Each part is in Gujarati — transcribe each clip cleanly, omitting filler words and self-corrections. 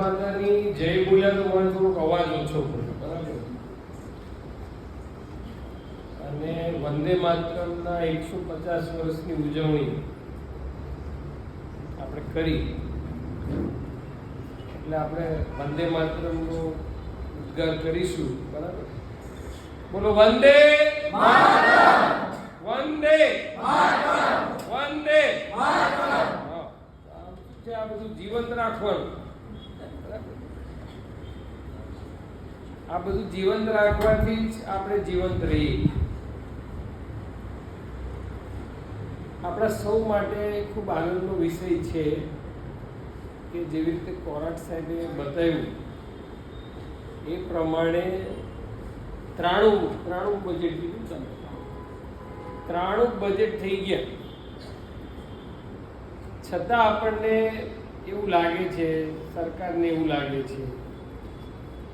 માતાની જય બોલ્યા તો મને થોડોક અવાજ ઓછો પડ્યો, બરાબર. અને વંદે માતરમના 150 વર્ષની ઉજવણી આપણે કરી એટલે આપણે વંદે માતરમનો ઉદ્ગાર કરીશું, બરાબર. બોલો વંદે માતરમ, વંદે માતરમ, વંદે માતરમ. આ બધું જીવંત રાખવાનું, આ બધું જીવંત રાખવાથી જ આપણે જીવંત રહીએ. આપણા સૌ માટે ખૂબ આનંદનો વિષય છે કે જેવી રીતે કોરાટ સાહેબે બતાવ્યું એ પ્રમાણે 93 બજેટ લીધું તમે, 93 બજેટ થઈ ગયા છતાં આપણને એવું લાગે છે, સરકારને એવું લાગે છે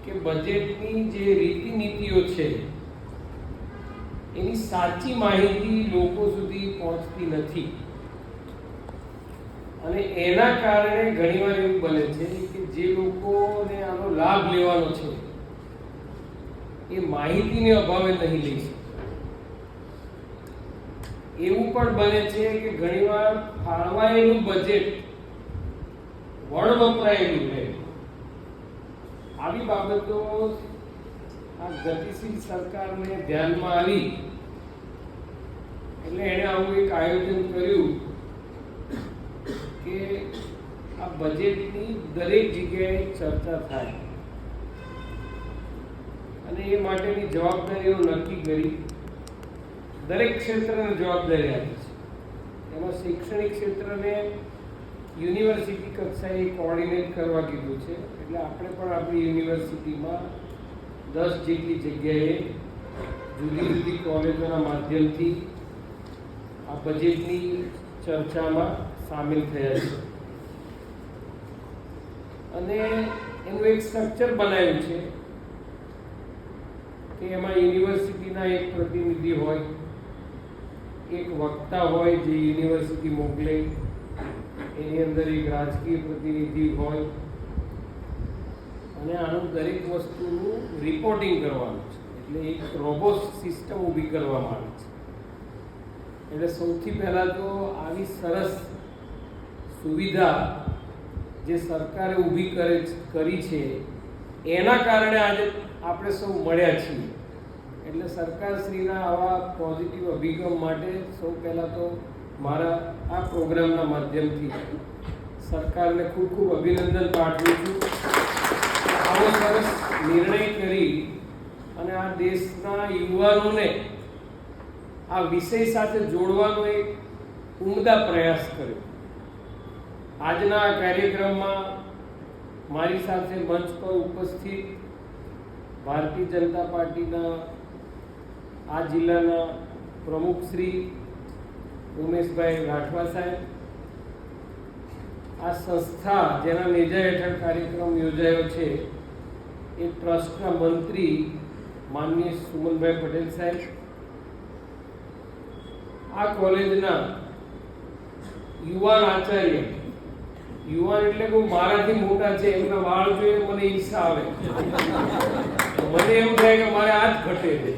કે બજેટની જે રીતિ નીતિઓ છે એની સાચી માહિતી લોકો સુધી પહોંચતી નથી. અને એના કારણે ઘણીવાર એવું બને છે કે જે લોકોને આનો લાભ લેવાનો છે એ માહિતીને અભાવે નહીં લઈ શકે. એવું પણ બને છે કે ઘણીવાર ફાળવાયેલું બજેટ વણવપરાયેલું રહે. આવી બાબતો આ ગતિશીલ સરકારને ધ્યાનમાં આવી એટલે એણે આવું એક આયોજન કર્યું કે આ બજેટની દરેક જગ્યાએ ચર્ચા થાય અને એ માટેની જવાબદારીઓ નક્કી કરી. દરેક ક્ષેત્રને જવાબદારી આપી છે. એમાં શૈક્ષણિક ક્ષેત્રને યુનિવર્સિટી કક્ષાએ કોઓર્ડિનેટ કરવા કીધું છે. એટલે આપણે પણ આપણી યુનિવર્સિટીમાં 10 જેટલી જગ્યાએ જુદી જુદી કોલેજોના માધ્યમથી આ બજેટની ચર્ચામાં સામેલ થયા છે અને એનું એક સ્ટ્રક્ચર બનાવ્યું છે કે એમાં યુનિવર્સિટીના એક પ્રતિનિધિ હોય, એક વક્તા હોય જે યુનિવર્સિટી મોકલે, એની અંદર એક રાજકીય પ્રતિનિધિ હોય અને આનું દરેક વસ્તુનું રિપોર્ટિંગ કરવાનું છે. એટલે એક રોબોટ સિસ્ટમ ઊભી કરવામાં આવી છે. એટલે સૌથી પહેલાં તો આવી સરસ સુવિધા જે સરકારે ઊભી કરી છે એના કારણે આજે આપણે સૌ મળ્યા છીએ. એટલે સરકારશ્રીના આવા પોઝિટિવ અભિગમ માટે સૌ પહેલાં તો મારા આ પ્રોગ્રામના માધ્યમથી સરકારને ખૂબ ખૂબ અભિનંદન પાઠવું છું. આવો સરસ નિર્ણય કરી અને આ દેશના યુવાનોને આ વિષય સાથે જોડવાનો એક ઉમદા પ્રયાસ કર્યો. આજના આ કાર્યક્રમમાં મારી સાથે મંચ પર ઉપસ્થિત ભારતીય જનતા પાર્ટીના આ જિલ્લાના પ્રમુખ શ્રી ઉમેશભાઈ રાઠવા સાહેબ, આ સંસ્થા જેના નેજા હેઠળ કાર્યક્રમ યોજાયો છે એ ટ્રસ્ટના મંત્રી માનનીય સુમનભાઈ પટેલ સાહેબ, આ કોલેજના યુવાન આચાર્ય, યુવાન એટલે કે મારાથી મોટા છે એમના વાળ જોઈએ મને ઈર્ષા આવે, મને એવું થાય કે મારે આ જ ઘટે છે.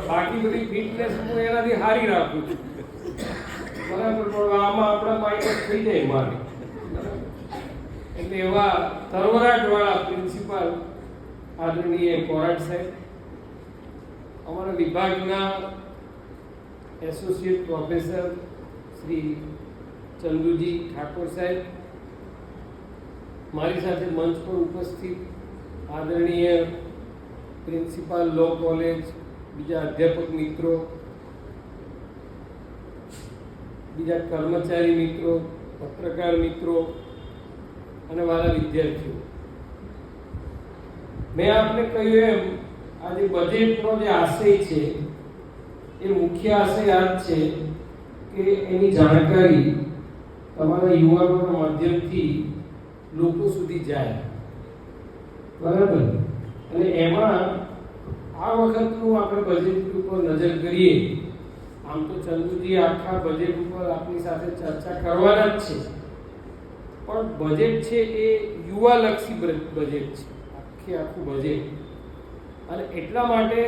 બાકી બધી ફિટનેસ હું એનાથી હારી રાખું છું, બરાબર, પણ આમાં આપણા માઇનસ થઈ જાય મારે. એટલે એવા તરવરાટવાળા પ્રિન્સિપાલ આદરણીય કોરાટ સાહેબ, અમારા વિભાગના એસોસિએટ પ્રોફેસર શ્રી ચંદુજી ઠાકોર સાહેબ, મારી સાથે મંચ પર ઉપસ્થિત આદરણીય પ્રિન્સિપાલ લો કોલેજ, બીજા અધ્યાપક મિત્રો, બીજા કર્મચારી મિત્રો, પત્રકાર મિત્રો અને વાલા વિદ્યાર્થીઓ, મેં આપને કહ્યું એમ આજે બજેટનો જે આશય છે એ મુખ્ય આશય આ જ છે કે એની જાણકારી તમારા યુવાનોના માધ્યમથી લોકો સુધી જાય, બરાબર. અને એમાં આ વખતનું આપણે બજેટ ઉપર નજર કરીએ, આમ તો ચંદુજી આખા બજેટ ઉપર આપની સાથે ચર્ચા કરવાના જ છે, પણ બજેટ છે એ યુવાલક્ષી બજેટ છે, આખું બજેટ. અને એટલા માટે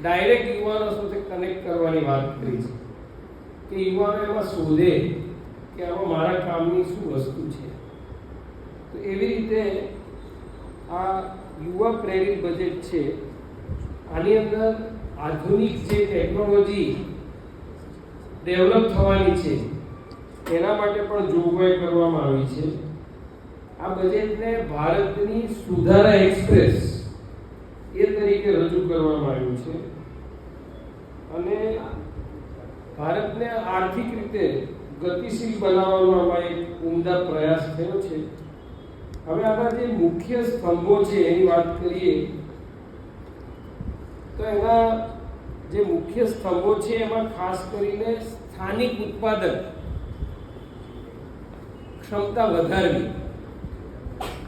ડાયરેક્ટ યુવાનો સાથે કનેક્ટ કરવાની વાત કરી છે કે યુવાનો એમાં શોધે કે આમાં મારા કામની શું વસ્તુ છે. તો એવી રીતે આ યુવા પ્રેરિત બજેટ છે. આની અંદર આધુનિક જે ટેકનોલોજી ડેવલપ થવાની છે એના માટે પણ જોગવાઈ કરવામાં આવી છે. આ બજેટને ભારતની સુધારા એક્સપ્રેસ એ તરીકે રજૂ કરવામાં આવ્યું છે અને ભારતને આર્થિક રીતે ગતિશીલ બનાવવાનો આમાં એક ઉમદા પ્રયાસ થયો છે. હવે આમાં જે મુખ્ય સ્તંભો છે એની વાત કરીએ તો એના જે મુખ્ય સ્તંભો છે એમાં ખાસ કરીને સ્થાનિક ઉત્પાદન ક્ષમતા વધારવી,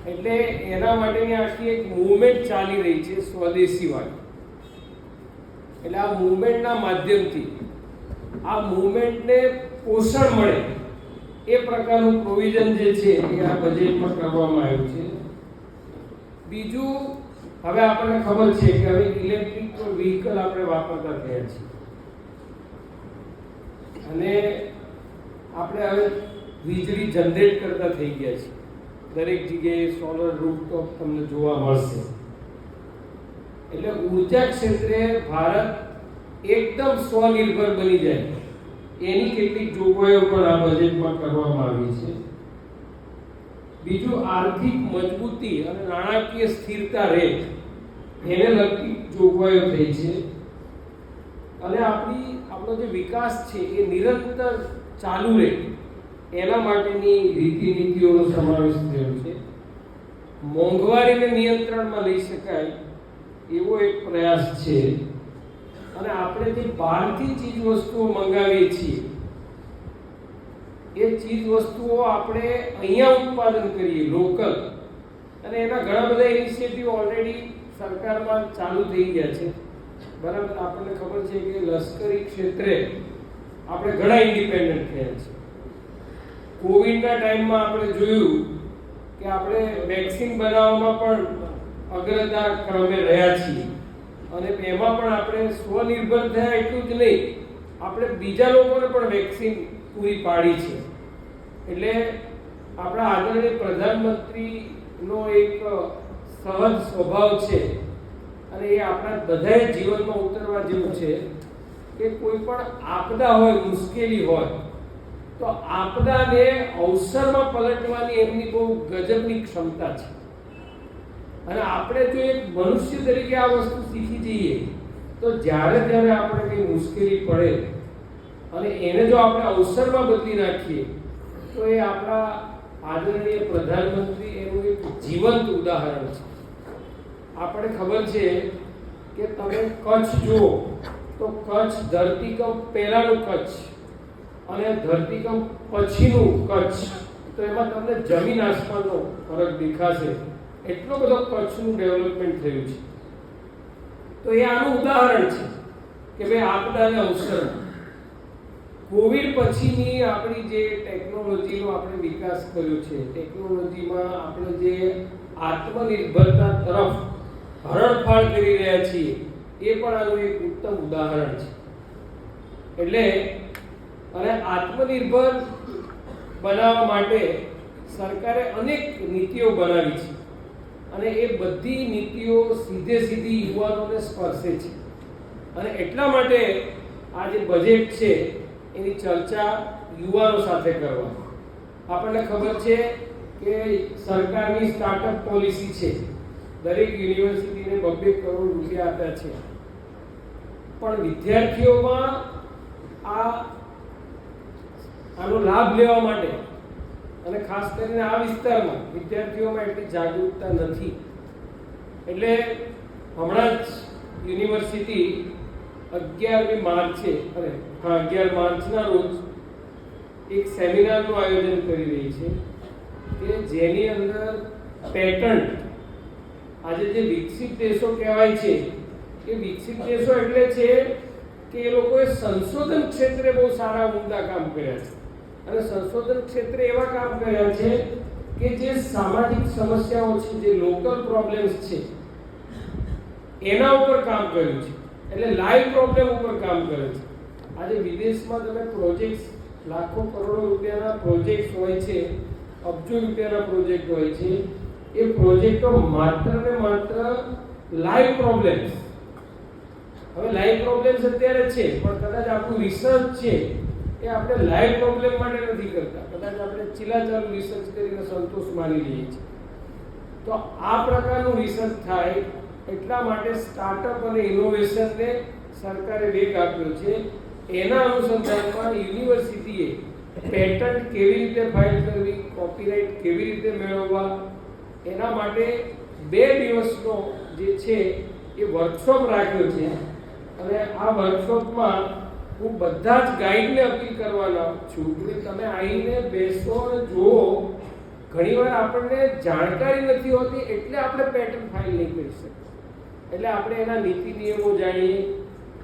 એટલે એના માટેની આખી એક મૂવમેન્ટ ચાલી રહી છે સ્વદેશીવાળી. એટલે આ મૂવમેન્ટના માધ્યમથી આ મૂવમેન્ટને પોષણ મળે એ પ્રકારનું પ્રોવિઝન જે છે એ આ બજેટમાં કરવામાં આવ્યું છે. બીજું, હવે આપણને ખબર છે કે હવે ઇલેક્ટ્રિક વ્હીકલ આપણે વાપરતા થયા છીએ અને આપણે હવે વીજળી જનરેટ કરતા થઈ ગયા છીએ. દરેક જગ્યાએ સોલર રૂફટોપ તમને જોવા મળશે. એટલે ઉર્જા ક્ષેત્રે ભારત એકદમ સ્વનિર્ભર બની જાય એની કેટલીક જોગવાઈઓ પણ આ બજેટમાં કરવામાં આવી છે. બીજું, આર્થિક મજબૂતી અને નાણાકીય સ્થિરતા રહે એને લગતી જોગવાઈઓ થઈ છે અને આપણો જે વિકાસ છે એ નિરંતર ચાલુ રહે એના માટેની રીતિ નીતિઓનો સમાવેશ થયો છે. મોંઘવારીને નિયંત્રણમાં લઈ શકાય એવો એક પ્રયાસ છે અને આપણે જે બહારથી ચીજ વસ્તુઓ મંગાવીએ છીએ એ ચીજ વસ્તુઓ આપણે અહીંયા ઉત્પાદન કરીએ લોકલ, અને એના ઘણા બધા ઇનિશિયેટિવ ઓલરેડી સરકારમાં ચાલુ થઈ ગયા છે. બરાબર, આપણને ખબર છે કે લશ્કરી ક્ષેત્રે આપણે ઘણા ઇન્ડિપેન્ડન્ટ થયા છે. કોવિડના ટાઈમમાં આપણે જોયું કે આપણે વેક્સિન બનાવવામાં પણ અગ્રતા ક્રમે રહ્યા છીએ અને એમાં પણ આપણે સ્વનિર્ભર થયા એટલું જ નહીં, આપણે બીજા લોકોને પણ વેક્સિન પૂરી પાડી છે. એટલે આપણા આદરણીય પ્રધાનમંત્રીનો એક સહજ સ્વભાવ છે અને એ આપણા બધાએ જીવનમાં ઉતરવા જેવું છે કે કોઈ પણ આપદા હોય, મુશ્કેલી હોય તો આપદાને અવસરમાં પલટવાની એમની બહુ ગજબની ક્ષમતા છે. અને આપણે જો એક મનુષ્ય તરીકે આ વસ્તુ શીખી જઈએ તો જ્યારે જ્યારે આપણે કંઈ મુશ્કેલી પડે અને એને જો આપણે અવસરમાં બદલી નાખીએ તો એ આપણા આદરણીય પ્રધાનમંત્રી એનું એક જીવંત ઉદાહરણ છે. આપણે ખબર છે કે તમે કચ્છ જુઓ તો કચ્છ ધરતીકંપ પહેલાનું કચ્છ અને ધરતીકંપ પછીનું કચ્છ, તો એમાં તમને જમીન આસમાનનો ફરક દેખાશે. એટલો બધો કચ્છનું ડેવલપમેન્ટ થયું છે. તો એ આનું ઉદાહરણ છે કે ભાઈ આપદાને અવસર. કોવિડ પછીની આપણી જે ટેકનોલોજીનો આપણે વિકાસ કર્યો છે, ટેકનોલોજીમાં આપણે જે આત્મનિર્ભરતા તરફ હરણફાળ કરી રહ્યા છીએ એ પણ આનું એક ઉત્તમ ઉદાહરણ છે. એટલે અને આત્મનિર્ભર બનાવવા માટે સરકારે અનેક નીતિઓ બનાવી છે અને એ બધી નીતિઓ સીધી યુવાનોને સ્પર્શે છે. અને એટલા માટે આ જે બજેટ છે એની ચર્ચા યુવાનો સાથે કરવા. આપણને ખબર છે કે સરકારની સ્ટાર્ટઅપ પોલિસી છે, દરેક યુનિવર્સિટીને 2-2 કરોડ રૂપિયા આપ્યા છે, પણ વિદ્યાર્થીઓમાં આનો લાભ લેવા માટે અને ખાસ કરીને આ વિસ્તારમાં વિદ્યાર્થીઓમાં એટલી જાગૃતતા નથી. એટલે હમણાં જ યુનિવર્સિટી 11 માર્ચના રોજ એક સેમિનારનું આયોજન કરી રહી છે કે જેની અંદર પેટન્ટ, આજે જે વિકસિત દેશો કહેવાય છે એ વિકસિત દેશો એટલે છે કે એ લોકોએ સંશોધન ક્ષેત્રે બહુ સારા ઉમદા કામ કર્યા છે અને સંશોધન ક્ષેત્રે એવા કામ કર્યા છે કે જે સામાજિક સમસ્યાઓ છે, જે લોકલ પ્રોબ્લેમ્સ છે, એના ઉપર કામ કર્યું છે. એટલે લાઈવ પ્રોબ્લેમ ઉપર કામ કરે છે. આજે વિદેશમાં તમે પ્રોજેક્ટ્સ, લાખો કરોડો રૂપિયાના પ્રોજેક્ટ્સ હોય છે, અબજો રૂપિયાના પ્રોજેક્ટ હોય છે. એ પ્રોજેક્ટો માત્ર ને માત્ર લાઈવ પ્રોબ્લેમ્સ, હવે લાઈવ પ્રોબ્લેમ્સ અત્યારે છે, પણ કદાચ આપણું રિસર્ચ છે એ આપણે લાઈવ પ્રોબ્લેમ માટે નથી કરતા. કદાચ આપણે ચીલાચાલુ રિસર્ચ કરીને સંતોષ માની લઈએ છીએ. તો આ પ્રકારનું રિસર્ચ થાય એટલા માટે સ્ટાર્ટઅપ અને ઇનોવેશનને સરકારે વેગ આપ્યો છે. એના અનુસંધાનમાં યુનિવર્સિટીએ પેટન્ટ કેવી રીતે ફાઇલ કરવી, કોપીરાઇટ કેવી રીતે મેળવવા, એના માટે 2 દિવસનો જે છે એ વર્કશોપ રાખ્યો છે. અને આ વર્કશોપમાં હું બધા જ ગાઈડને અપીલ કરવાનો છું કે તમે આવીને બેસો અને જુઓ. ઘણીવાર આપણને જાણકારી નથી હોતી એટલે આપણે પેટન્ટ ફાઇલ નહીં કરી શકીએ. એટલે આપણે એના નીતિ નિયમો જાણીએ.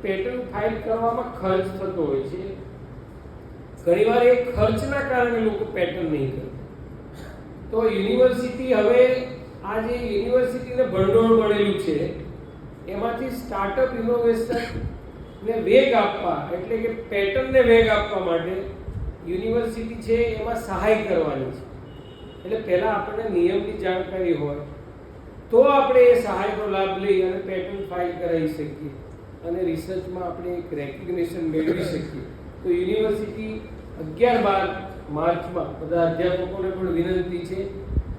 પેટન્ટ ફાઇલ કરવામાં ખર્ચ થતો હોય છે. ઘણીવાર એ ખર્ચના કારણે લોકો પેટન્ટ નહીં કરે. તો યુનિવર્સિટી હવે આ જે યુનિવર્સિટીને ભંડોળ મળેલું છે એમાંથી સ્ટાર્ટઅપ ઇનોવેશનને વેગ આપવા, એટલે કે પેટર્નને વેગ આપવા માટે યુનિવર્સિટી છે એમાં સહાય કરવાની છે. એટલે પહેલાં આપણને નિયમની જાણકારી હોય તો આપણે એ સહાયનો લાભ લઈ અને પેટર્ન ફાઇલ કરાવી શકીએ અને રિસર્ચમાં આપણે એક રેકગ્નિશન મેળવી શકીએ. તો યુનિવર્સિટી 11-12 માર્ચમાં બધા અધ્યાપકોને પણ વિનંતી છે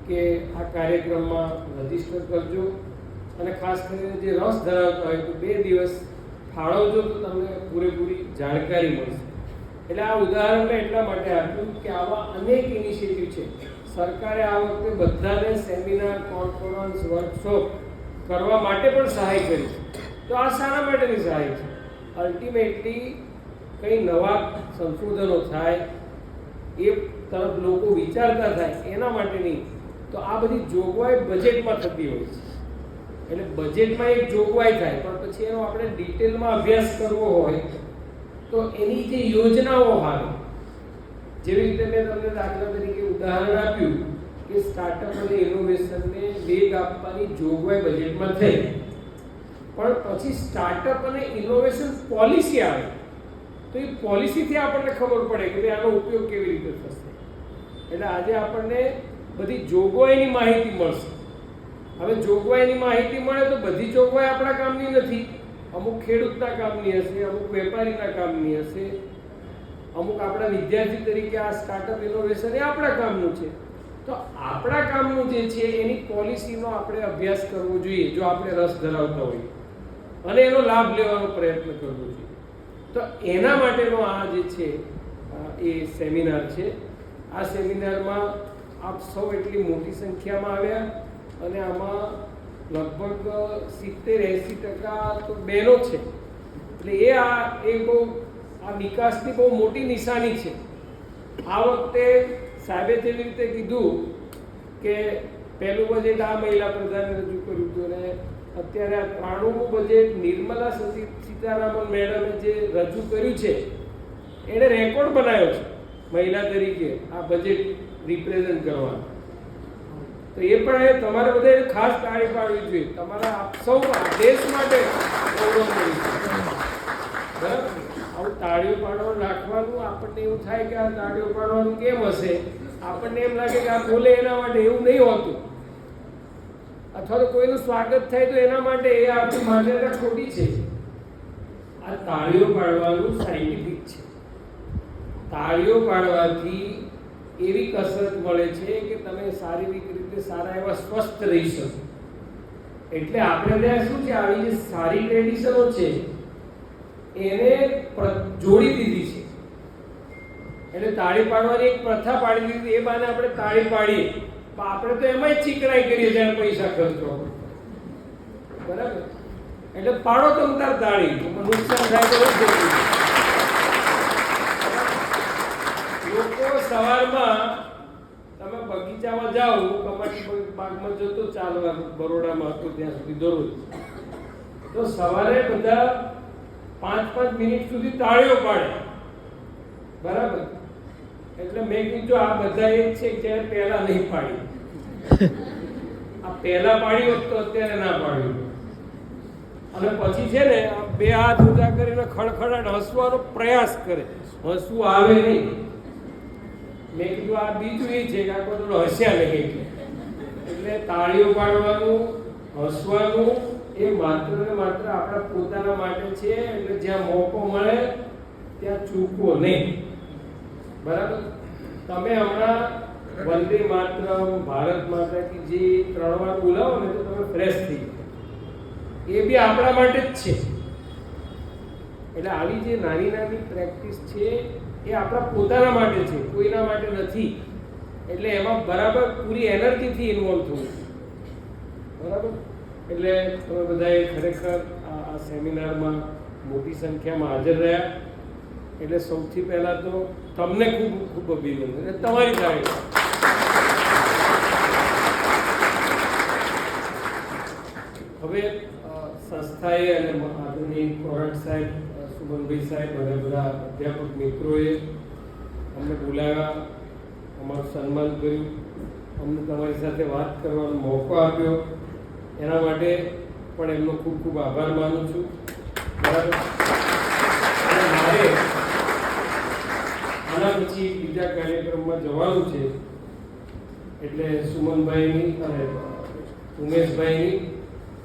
કે આ કાર્યક્રમમાં રજીસ્ટર કરજો અને ખાસ કરીને જે રસ ધરાવતા હોય તો 2 દિવસ ફાળવજો તો તમને પૂરેપૂરી જાણકારી મળશે. એટલે આ ઉદાહરણ મેં એટલા માટે આપ્યું કે આવા અનેક ઇનિશિયેટિવ છે. સરકારે આ વખતે બધાને સેમિનાર, કોન્ફરન્સ, વર્કશોપ કરવા માટે પણ સહાય કરી છે. તો આ શાના માટેની સહાય છે? અલ્ટિમેટલી કંઈ નવા સંશોધનો થાય, એ તરફ લોકો વિચારતા થાય એના માટેની. તો આ બધી જોગવાઈ બજેટમાં થતી હોય છે. એટલે બજેટમાં એક જોગવાઈ થાય, પણ પછી એનો આપણે ડિટેલમાં અભ્યાસ કરવો હોય તો એની જે યોજનાઓ આવે, જેવી રીતે મેં તમને દાખલા તરીકે ઉદાહરણ આપ્યું કે સ્ટાર્ટઅપ અને ઇનોવેશનને વેગ આપવાની જોગવાઈ બજેટમાં થઈ, પણ પછી સ્ટાર્ટઅપ અને ઇનોવેશન પોલિસી આવે તો એ પોલિસીથી આપણને ખબર પડે કે ભાઈ આનો ઉપયોગ કેવી રીતે થશે. એટલે આજે આપણને બધી જોગવાઈની માહિતી મળશે. હવે જોગવાઈની માહિતી મળે તો બધી જોગવાઈ આપણા કામની નથી. અમુક ખેડૂતના કામની હશે, અમુક વેપારીના કામની હશે, અમુક આપણા વિદ્યાર્થી તરીકે આ સ્ટાર્ટઅપ ઇનોવેશન એ આપણા કામનું છે. તો આપણા કામનું જે છે એની પોલિસીનો આપણે અભ્યાસ કરવો જોઈએ જો આપણે રસ ધરાવતા હોઈએ અને એનો લાભ લેવાનો પ્રયત્ન કરવો જોઈએ. તો એના માટેનો આ જે છે એ સેમિનાર છે. આ સેમિનારમાં આપ સૌ એટલી મોટી સંખ્યામાં આવ્યા અને આમાં લગભગ 70-80% તો બહેનો છે. એટલે એ બહુ આ વિકાસની બહુ મોટી નિશાની છે. આ વખતે સાહેબે જેવી રીતે કીધું કે પહેલું બજેટ આ મહિલા પ્રધાને રજૂ કર્યું હતું અને અત્યારે આ 93મું બજેટ નિર્મલા સીતારામન મેડમે જે રજૂ કર્યું છે એણે રેકોર્ડ બનાવ્યો છે મહિલા તરીકે આ બજેટ રિપ્રેઝન્ટ કરવાનો. તો એ પણ તમારે બધાએ ખાસ તાળી પાડવી જોઈએ. તમારા સૌ દેશ માટે ગૌરવ મળી છે. બરાબર, આવું તાળીઓ પાડવાનું રાખવાનું. આપણને એવું થાય કે આ તાળીઓ પાડવાનું કેમ હશે, આપણને એમ લાગે કે આ બોલે એના માટે. એવું નહીં હોતું. અથવા તો કોઈનું સ્વાગત થાય તો એના માટે એ આપણી માન્યતા ખોટી છે. આ તાળીઓ પાડવાનું સાયન્ટિફિક છે. તાળીઓ પાડવાથી એવી કસરત મળે છે કે તમે શારીરિક રીતે સારા એવા સ્વસ્થ રહી શકો. એટલે આપણે ત્યાં શું છે, આવી જે સારી ટ્રેડિશનો છે એને જોડી દીધી છે. એટલે તાળી પાડવાની એક પ્રથા પાડી દીધી. એ બાને આપણે તાળી પાડીએ, આપણે તો એમાં જ ચીકણાઈ કરીએ જ્યારે પૈસા ખર્ચો. બરાબર, એટલે પાડો તમતાર તાળી, નુકસાન થાય તો લોકો સવારમાં તમે બગીચામાં જાઓ, કમાટી બાગમાં જતો ચાલવા, બરોડામાં હતો ત્યાં સુધી દરરોજ, તો સવારે બધા 5-5 મિનિટ સુધી તાળીઓ પાડે. બરાબર, એટલે મેં કીધું જો આ બધા એક છે ત્યારે પહેલા નહીં પાડી, આ પહેલા પાડી હોત તો અત્યારે ના પાડ્યું. અને પછી છે ને બે હાથ ઊંચા કરીને ખડખડાટ હસવાનો પ્રયાસ કરે, હસવું આવે નહીં. મેં કીધું આ બીજું એ છે કે આ બધું હસ્યા નહીં, એટલે તાળીઓ પાડવાનું હસવાનું એ માત્ર ને માત્ર આપણા પોતાના માટે છે. એટલે જ્યાં મોકો મળે ત્યાં ચૂકવો નહીં. બરાબર? તમે હમણાં વંદે માતરમ, ભારત માતા કી જે 3 વાર બોલાવો ને તો તમે ફ્રેશ થઈ જાઓ. એ બી આપણા માટે જ છે. એટલે આવી જે નાની નાની પ્રેક્ટિસ છે એ આપણા પોતાના માટે છે, કોઈના માટે નથી. એટલે એમાં બરાબર પૂરી એનર્જીથી ઇન્વોલ્વ થવું. બરાબર? એટલે તમે બધાએ ખરેખર આ સેમિનારમાં મોટી સંખ્યામાં હાજર રહ્યા. એટલે સૌથી પહેલાં તો તમને ખૂબ ખૂબ અભિનંદન. એટલે તમારી તારીખ. હવે સંસ્થાએ અને આદરણીય કોરટ સાહેબ, સુમનભાઈ સાહેબ અને બધા અધ્યાપક મિત્રોએ અમને બોલાવ્યા, અમારું સન્માન કર્યું, અમને તમારી સાથે વાત કરવાનો મોકો આપ્યો. એના માટે પણ એમનો ખૂબ ખૂબ આભાર માનું છું. બરાબર? અને મારે આના પછી બીજા કાર્યક્રમમાં જવાનું છે. એટલે સુમનભાઈની અને ઉમેશભાઈની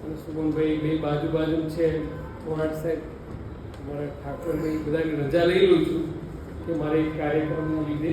અને સુમનભાઈ બે બાજુ છે. કોરટ સાહેબ, મારા ઠાકોરભાઈ બધાની રજા લઈ લઉં છું કે મારે એક કાર્યક્રમના લીધે